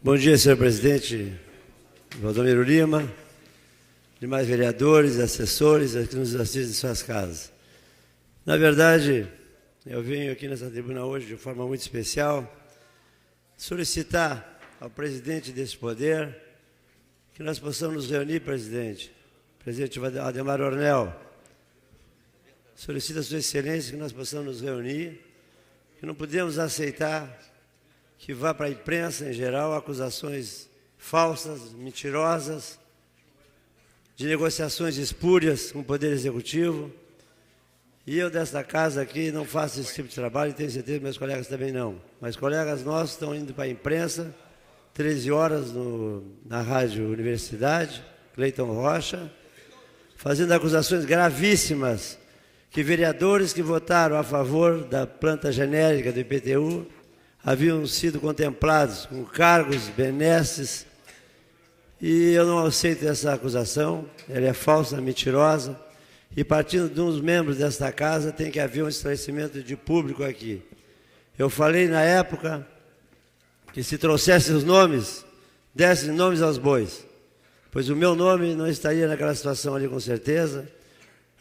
Bom dia, senhor presidente Valdomiro Lima, demais vereadores, assessores que nos assistem em suas casas. Na verdade, eu venho aqui nessa tribuna hoje de forma muito especial solicitar ao presidente desse poder que nós possamos nos reunir, presidente Adhemar Ornel. Solicito a sua excelência que nós possamos nos reunir, que não podemos aceitar que vá para a imprensa em geral acusações falsas, mentirosas, de negociações espúrias com o Poder Executivo. E eu, desta casa aqui, não faço esse tipo de trabalho e tenho certeza que meus colegas também não. Mas colegas nossos estão indo para a imprensa, 13 horas na Rádio Universidade, Cleiton Rocha, fazendo acusações gravíssimas que vereadores que votaram a favor da planta genérica do IPTU haviam sido contemplados com cargos, benesses, e eu não aceito essa acusação, ela é falsa, mentirosa, e partindo de uns membros desta casa tem que haver um esclarecimento de público aqui. Eu falei na época que se trouxesse os nomes, desse nomes aos bois, pois o meu nome não estaria naquela situação ali com certeza,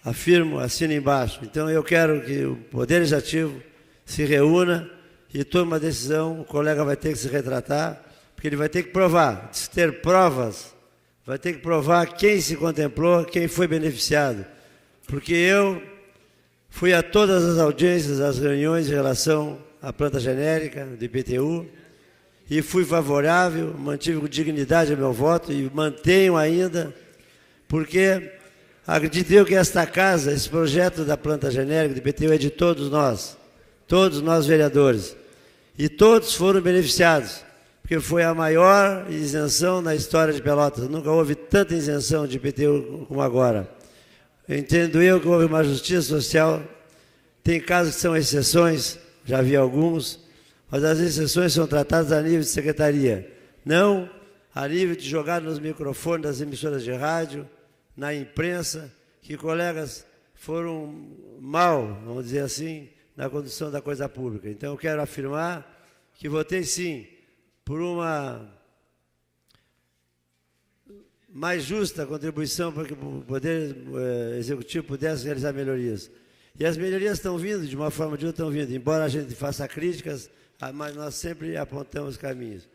afirmo, assino embaixo. Então eu quero que o Poder Legislativo se reúna e tome uma decisão, o colega vai ter que se retratar, porque ele vai ter que provar, se ter provas, vai ter que provar quem se contemplou, quem foi beneficiado. Porque eu fui a todas as audiências, as reuniões em relação à planta genérica do IPTU e fui favorável, mantive com dignidade o meu voto e mantenho ainda, porque acredito eu que esta casa, esse projeto da planta genérica do IPTU é de todos nós vereadores, e todos foram beneficiados, porque foi a maior isenção na história de Pelotas. Nunca houve tanta isenção de IPTU como agora. Entendo eu que houve uma justiça social, tem casos que são exceções, já vi alguns, mas as exceções são tratadas a nível de secretaria, não a nível de jogar nos microfones das emissoras de rádio, na imprensa, que colegas foram mal, vamos dizer assim, na condução da coisa pública. Então eu quero afirmar que votei sim por uma mais justa contribuição para que o Poder Executivo pudesse realizar melhorias. E as melhorias estão vindo, de uma forma ou de outra estão vindo, embora a gente faça críticas, mas nós sempre apontamos caminhos.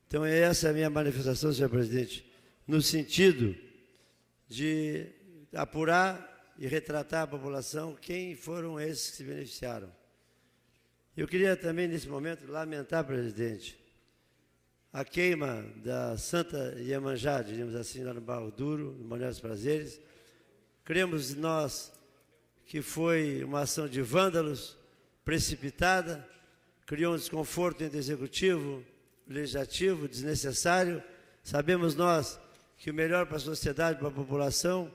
Então essa é a minha manifestação, senhor presidente, no sentido de apurar e retratar a população quem foram esses que se beneficiaram. Eu queria também, nesse momento, lamentar, presidente, a queima da Santa Iemanjá, diríamos assim, lá no Barro Duro, no Manuel dos Prazeres. Cremos nós que foi uma ação de vândalos, precipitada, criou um desconforto entre o Executivo, Legislativo, desnecessário. Sabemos nós que o melhor para a sociedade, para a população,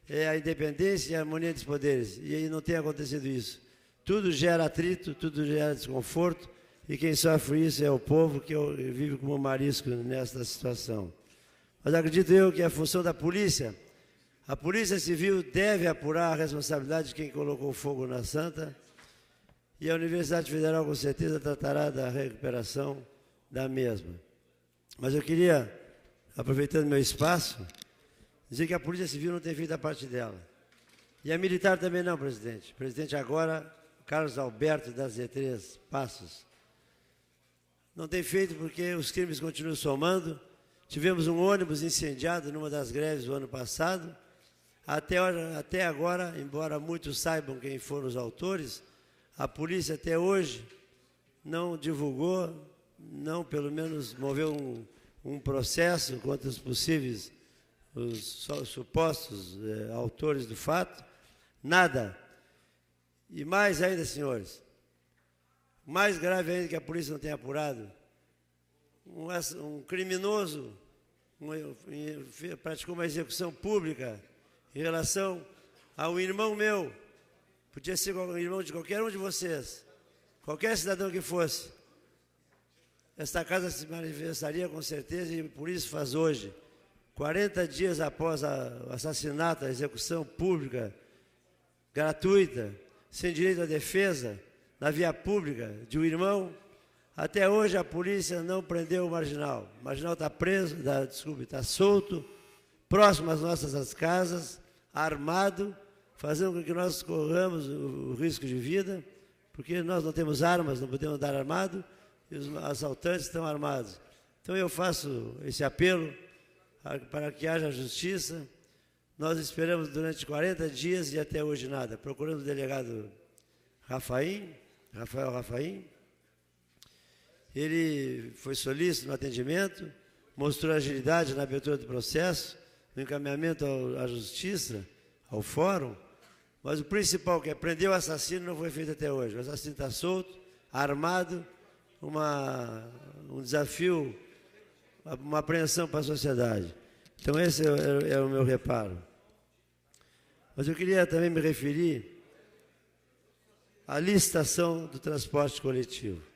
é a independência e a harmonia dos poderes. E aí não tem acontecido isso. Tudo gera atrito, tudo gera desconforto, e quem sofre isso é o povo que vive como marisco nesta situação. Mas acredito eu que a função da polícia, a Polícia Civil deve apurar a responsabilidade de quem colocou fogo na Santa, e a Universidade Federal com certeza tratará da recuperação da mesma. Mas eu queria, aproveitando meu espaço, dizer que a Polícia Civil não tem feito a parte dela. E a militar também não, presidente. O presidente agora, Carlos Alberto das Z3 Passos, não tem feito porque os crimes continuam somando. Tivemos um ônibus incendiado numa das greves do ano passado. Até agora, embora muitos saibam quem foram os autores, a polícia até hoje não divulgou, não pelo menos moveu um processo contra os possíveis, os supostos autores do fato, nada. E mais ainda, senhores, mais grave ainda que a polícia não tenha apurado, um criminoso praticou uma execução pública em relação a um irmão meu, podia ser um irmão de qualquer um de vocês, qualquer cidadão que fosse. Esta casa se manifestaria com certeza e por isso faz hoje, 40 dias após o assassinato, a execução pública, gratuita, sem direito à defesa, na via pública, de um irmão, Até hoje a polícia não prendeu o marginal. O marginal está preso, está solto, próximo às nossas casas, armado, fazendo com que nós corramos o risco de vida, porque nós não temos armas, não podemos andar armado, e os assaltantes estão armados. Então eu faço esse apelo para que haja justiça. Nós esperamos durante 40 dias e até hoje nada. Procurando o delegado Rafael Rafaim. Ele foi solícito no atendimento, mostrou agilidade na abertura do processo, no encaminhamento à justiça, ao fórum, mas o principal, que é prender o assassino, não foi feito até hoje. O assassino está solto, armado, um desafio, uma apreensão para a sociedade. Então esse é o meu reparo. Mas eu queria também me referir à licitação do transporte coletivo.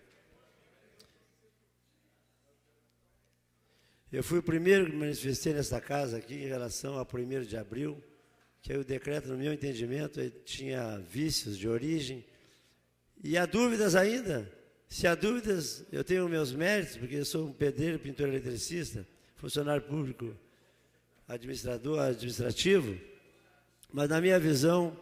Eu fui o primeiro que me manifestei nesta casa aqui em relação ao 1º de abril, que aí o decreto, no meu entendimento, tinha vícios de origem. E há dúvidas ainda. Se há dúvidas, eu tenho meus méritos, porque eu sou um pedreiro, pintor eletricista, funcionário público, administrativo, mas na minha visão,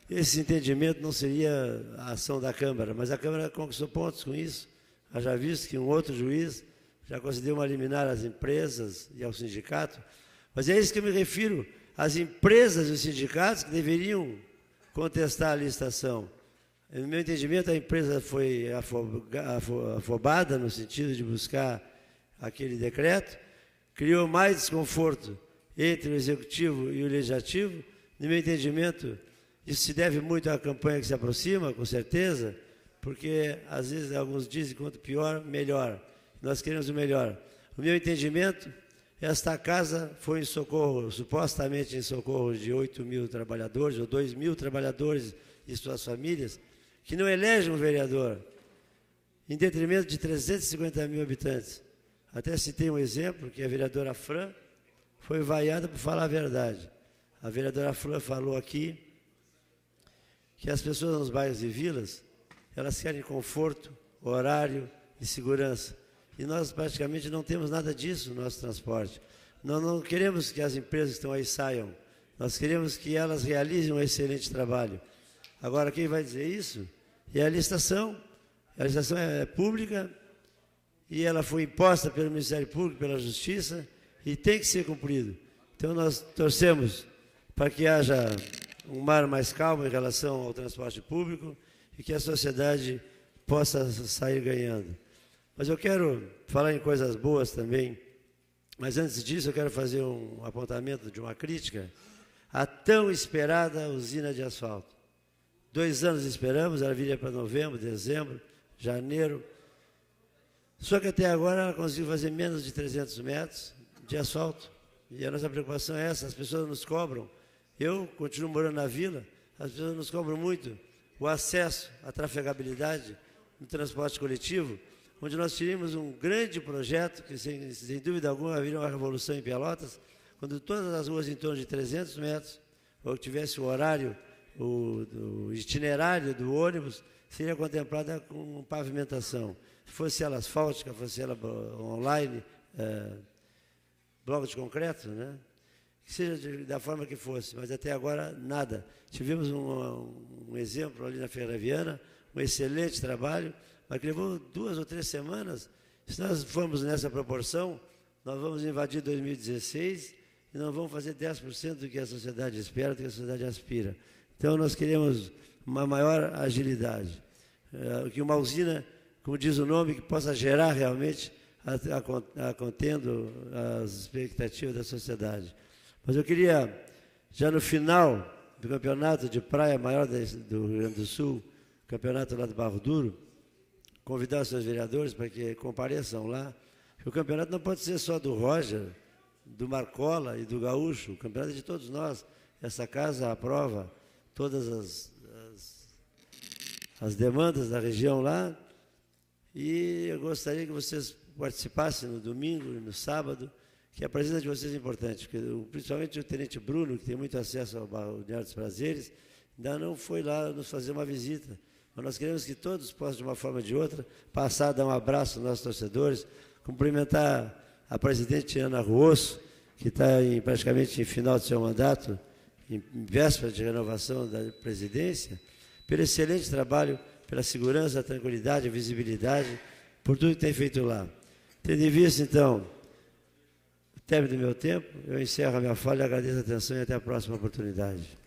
esse entendimento não seria a ação da Câmara, mas a Câmara conquistou pontos com isso. Já visto que um outro juiz já concedeu uma liminar às empresas e ao sindicato, mas é isso que eu me refiro, as empresas e os sindicatos que deveriam contestar a licitação. No meu entendimento, a empresa foi afobada no sentido de buscar aquele decreto, criou mais desconforto entre o Executivo e o Legislativo. No meu entendimento, isso se deve muito à campanha que se aproxima, com certeza, porque às vezes alguns dizem quanto pior, melhor. Nós queremos o melhor. No meu entendimento, esta casa foi em socorro, supostamente em socorro de 8.000 trabalhadores, ou 2.000 trabalhadores e suas famílias, que não elegem um vereador, em detrimento de 350.000 habitantes. Até citei um exemplo, que a vereadora Fran foi vaiada por falar a verdade. A vereadora Fran falou aqui que as pessoas nos bairros e vilas, elas querem conforto, horário e segurança. E nós praticamente não temos nada disso no nosso transporte. Nós não queremos que as empresas que estão aí saiam. Nós queremos que elas realizem um excelente trabalho. Agora, quem vai dizer isso é a licitação. A licitação é pública e ela foi imposta pelo Ministério Público, pela Justiça, e tem que ser cumprido. Então, nós torcemos para que haja um mar mais calmo em relação ao transporte público e que a sociedade possa sair ganhando. Mas eu quero falar em coisas boas também, mas antes disso eu quero fazer um apontamento de uma crítica à tão esperada usina de asfalto. 2 anos esperamos, ela viria para novembro, dezembro, janeiro, só que até agora ela conseguiu fazer menos de 300 metros de asfalto. E a nossa preocupação é essa, as pessoas nos cobram. Eu continuo morando na vila, as pessoas nos cobram muito o acesso à trafegabilidade no transporte coletivo, onde nós teríamos um grande projeto, que sem dúvida alguma viria uma revolução em Pelotas, quando todas as ruas em torno de 300 metros, ou que tivesse o horário, o itinerário do ônibus, seria contemplada com pavimentação. Fosse ela asfáltica, fosse ela online, bloco de concreto, né? Que seja da forma que fosse, mas até agora nada. Tivemos um exemplo ali na Ferroviana, um excelente trabalho, mas que levou 2 ou 3 semanas. Se nós formos nessa proporção, nós vamos invadir 2016 e não vamos fazer 10% do que a sociedade espera, do que a sociedade aspira. Então, nós queremos uma maior agilidade, que uma usina, como diz o nome, que possa gerar realmente, contendo as expectativas da sociedade. Mas eu queria, já no final do campeonato de praia maior do Rio Grande do Sul, campeonato lá do Barro Duro, convidar os seus vereadores para que compareçam lá. O campeonato não pode ser só do Roger, do Marcola e do Gaúcho, o campeonato é de todos nós. Essa casa aprova todas as demandas da região lá, e eu gostaria que vocês participassem no domingo e no sábado, que a presença de vocês é importante, porque principalmente o tenente Bruno, que tem muito acesso ao Balneário dos Prazeres, ainda não foi lá nos fazer uma visita, Mas nós queremos que todos possam, de uma forma ou de outra, passar a dar um abraço aos nossos torcedores, cumprimentar a presidente Ana Ruosso, que está praticamente em final de seu mandato, em véspera de renovação da presidência, pelo excelente trabalho, pela segurança, a tranquilidade, a visibilidade, por tudo que tem feito lá. Tendo em vista, então, o término do meu tempo, eu encerro a minha fala e agradeço a atenção e até a próxima oportunidade.